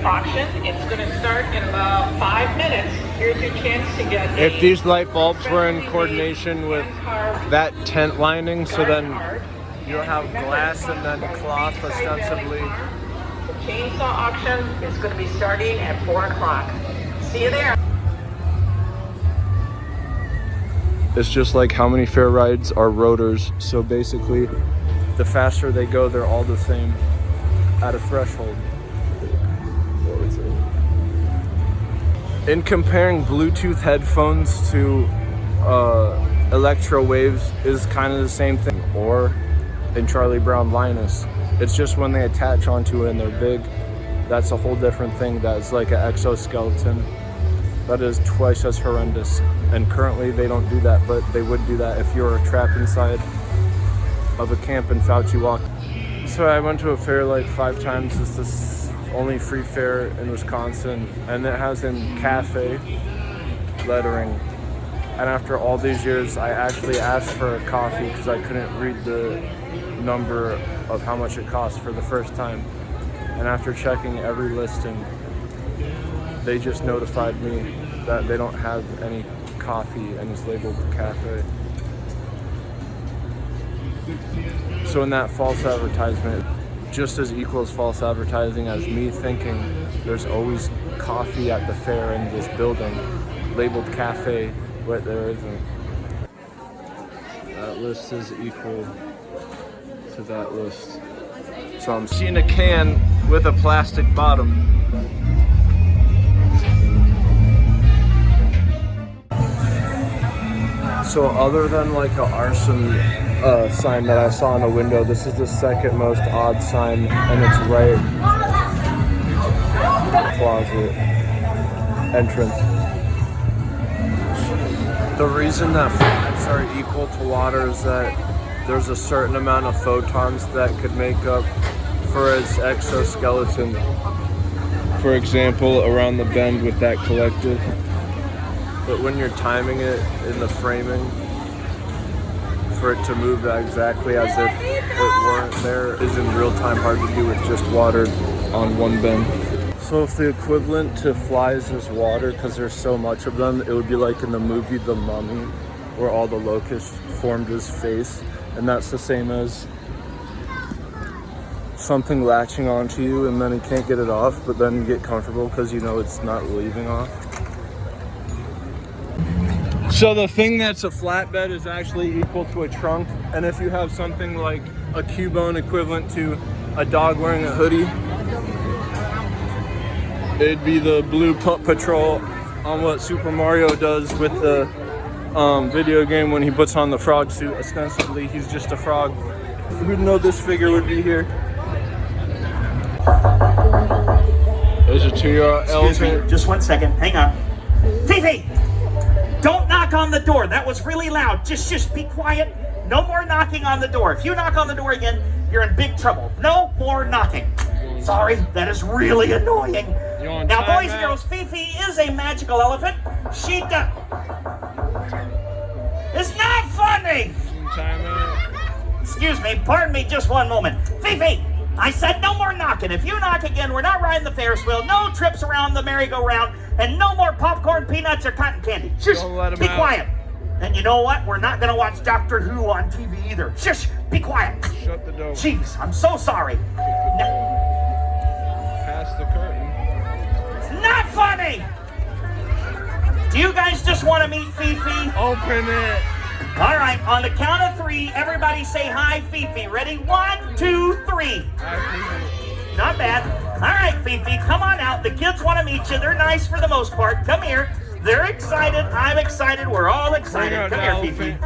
auction. It's going to start in about 5 minutes. Here's your chance to get. If these light bulbs were in coordination with that tent lining, so then you'll have glass and then cloth ostensibly. The chainsaw auction is going to be starting at 4 o'clock. See you there. It's just like how many fair rides are rotors. So basically, the faster they go, they're all the same at a threshold. In comparing Bluetooth headphones to electro waves is kind of the same thing. Or in Charlie Brown Linus, it's just when they attach onto it and they're big, that's a whole different thing. That's like an exoskeleton that is twice as horrendous. And currently they don't do that, but they would do that if you were trapped inside of a camp in Fauci Walk. So I went to a fair like 5 times. It's this only free fair in Wisconsin, and it has in cafe lettering. And after all these years, I actually asked for a coffee because I couldn't read the number of how much it cost for the first time. And after checking every listing, they just notified me that they don't have any coffee and it's labeled cafe. So in that false advertisement, just as equals false advertising as me thinking there's always coffee at the fair in this building labeled cafe, but there isn't. That list is equal to that list. So I'm seeing a can with a plastic bottom. So other than like an arson sign that I saw in a window, this is the second most odd sign, and it's right closet entrance. The reason that flags are equal to water is that there's a certain amount of photons that could make up for its exoskeleton. For example, around the bend with that collective. But when you're timing it in the framing, for it to move exactly as if it weren't there is in real time hard to do with just water on one bend. So if the equivalent to flies is water, because there's so much of them, it would be like in the movie The Mummy, where all the locusts formed his face, and that's the same as something latching onto you and then you can't get it off, but then you get comfortable because you know it's not leaving off. So the thing that's a flatbed is actually equal to a trunk, and if you have something like a Cubone equivalent to a dog wearing a hoodie, it'd be the blue patrol on what Super Mario does with the video game when he puts on the frog suit. Ostensibly, he's just a frog. Who would know this figure would be here? There's a 2-year-old elephant. Excuse me, just 1 second. Hang on. Fifi! Don't knock on the door. That was really loud. Just be quiet. No more knocking on the door. If you knock on the door again, you're in big trouble. No more knocking. Sorry, that is really annoying. Now, boys and girls, Fifi is a magical elephant. She does. It's not funny. Excuse me, pardon me just one moment. Fifi, I said no more knocking. If you knock again, we're not riding the Ferris wheel, no trips around the merry-go-round, and no more popcorn, peanuts, or cotton candy. Shush, be quiet. And you know what? We're not going to watch Doctor Who on TV either. Shush, be quiet. Shut the door. Jeez, I'm so sorry. Pass the curtain. It's not funny. Do you guys just want to meet Fifi? Open it. All right, on the count of 3, everybody say hi, Fifi. Ready? 1, 2, 3. Not bad. All right, Fifi, come on out. The kids want to meet you. They're nice for the most part. Come here. They're excited. I'm excited. We're all excited. Come here, Fifi.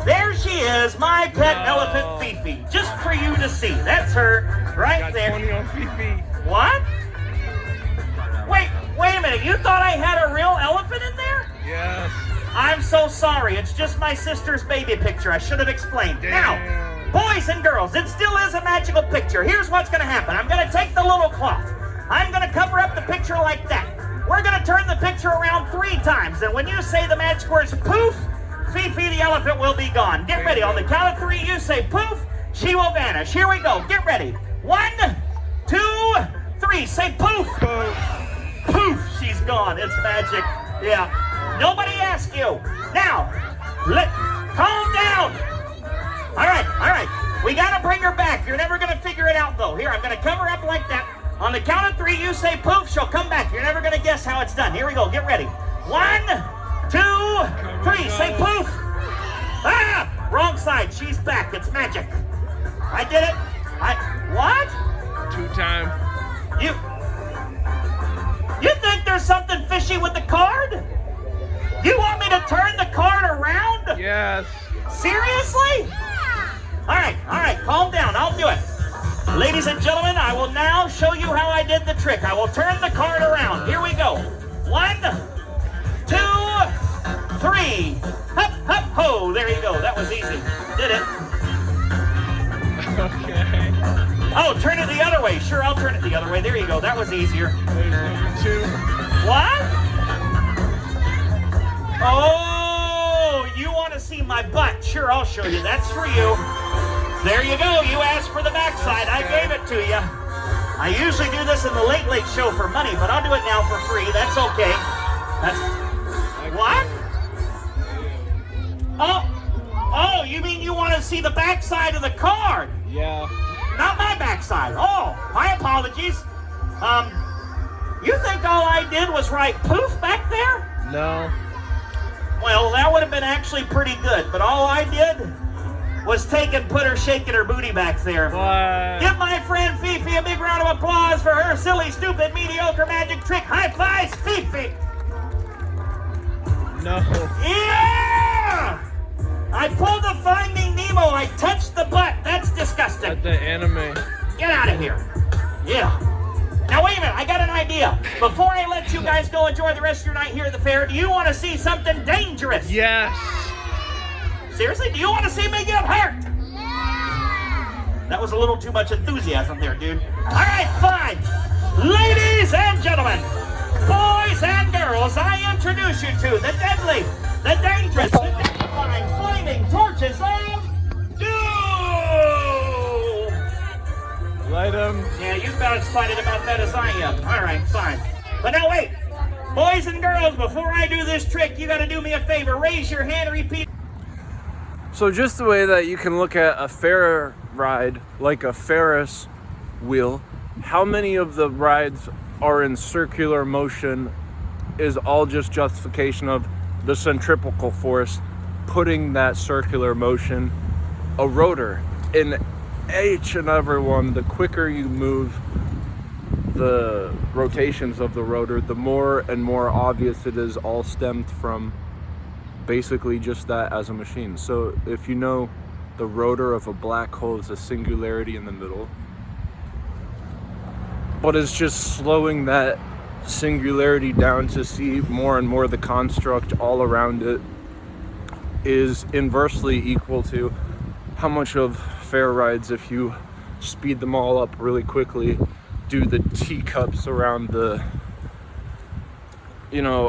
There she is, my pet elephant, Fifi. Just for you to see. That's her right there. 20 on Fifi. What? Wait a minute. You thought I had a real elephant in there? Yes. I'm so sorry. It's just my sister's baby picture. I should have explained. Damn. Now, boys and girls, it still is a magical picture. Here's what's going to happen. I'm going to take the little cloth. I'm going to cover up the picture like that. We're going to turn the picture around 3 times. And when you say the magic words poof, Fifi the elephant will be gone. Get ready. On the count of 3, you say poof, she will vanish. Here we go. Get ready. 1, 2, 3. Say poof. gone. It's magic. Yeah. Nobody asked you. Now, calm down. All right. We got to bring her back. You're never going to figure it out, though. Here, I'm going to cover up like that. On the count of 3, you say poof, she'll come back. You're never going to guess how it's done. Here we go. Get ready. 1, 2, 3. Say poof. Ah! Wrong side. She's back. It's magic. I did it. What? 2 times. You think there's something fishy with the card? You want me to turn the card around? Yes. Seriously? All right, calm down. I'll do it. Ladies and gentlemen, I will now show you how I did the trick. I will turn the card around. Here we go. 1, 2, 3. Hup, hup, ho. There you go. That was easy. Did it. Okay. Oh, turn it the other way. Sure, I'll turn it the other way. There you go. That was easier. There's number 2. What? Oh, you want to see my butt? Sure, I'll show you. That's for you. There you go. You asked for the backside. I gave it to you. I usually do this in the Late Late Show for money, but I'll do it now for free. That's okay. What? Oh, you mean you want to see the backside of the card? Yeah. Not my backside. Oh, my apologies. You think all I did was write poof back there? No. Well, that would have been actually pretty good, but all I did was take and put her shaking her booty back there. What? Give my friend Fifi a big round of applause for her silly, stupid, mediocre magic trick. High fives, Fifi! No. Yeah! I pulled the Finding Nemo. I touched the butt. That's disgusting. At the anime. Get out of here. Yeah. Now, wait a minute. I got an idea. Before I let you guys go enjoy the rest of your night here at the fair, do you want to see something dangerous? Yes. Seriously? Do you want to see me get hurt? That was a little too much enthusiasm there, dude. All right, fine. Ladies and gentlemen, boys and girls, I introduce you to the deadly, the dangerous, the terrifying flaming torches of doom! Light 'em. Yeah, you're about as excited about that as I am. All right, fine. But now wait. Boys and girls, before I do this trick, you got to do me a favor. Raise your hand and repeat. So just the way that you can look at a fair ride like a Ferris wheel, how many of the rides are in circular motion is all just justification of the centripetal force putting that circular motion a rotor. In each and every one, the quicker you move the rotations of the rotor, the more and more obvious it is all stemmed from basically just that as a machine. So if you know the rotor of a black hole is a singularity in the middle, but it's just slowing that singularity down to see more and more the construct all around it is inversely equal to how much of fair rides, if you speed them all up really quickly, do the teacups around the,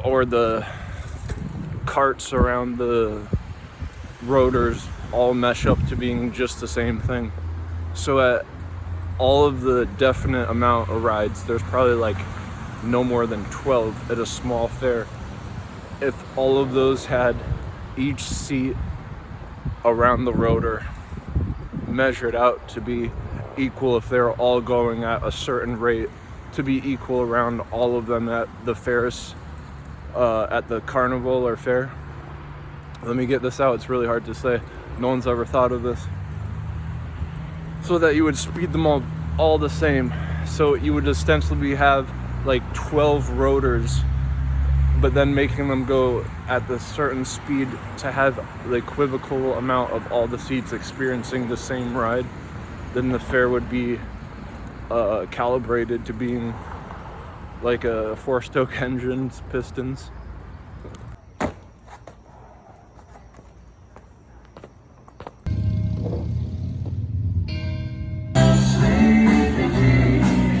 or the carts around the rotors all mesh up to being just the same thing. So at all of the definite amount of rides, there's probably like no more than 12 at a small fair. If all of those had each seat around the rotor measured out to be equal, if they're all going at a certain rate, to be equal around all of them at the fairs, at the carnival or fair. Let me get this out, it's really hard to say. No one's ever thought of this. So that you would speed them all the same. So you would ostensibly have like 12 rotors, but then making them go at the certain speed to have the equivocal amount of all the seats experiencing the same ride. Then the fair would be calibrated to being like a 4-stroke engine's pistons.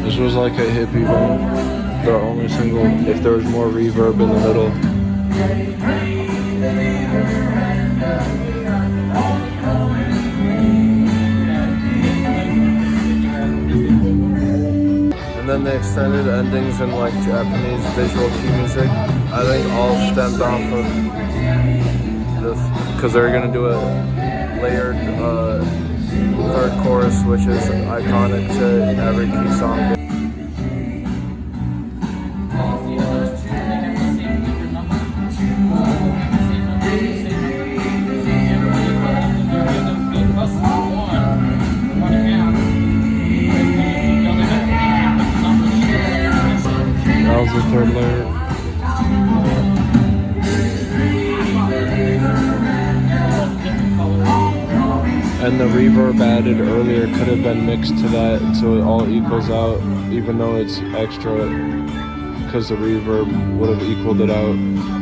This was like a hippie band. They're only single if there was more reverb in the middle. And then the extended endings in like Japanese visual key music, I think all stemmed off of this, because they're gonna do a layered third chorus, which is iconic to every key song. That was the third layer. And the reverb added earlier could have been mixed to that so it all equals out, even though it's extra, because the reverb would have equaled it out.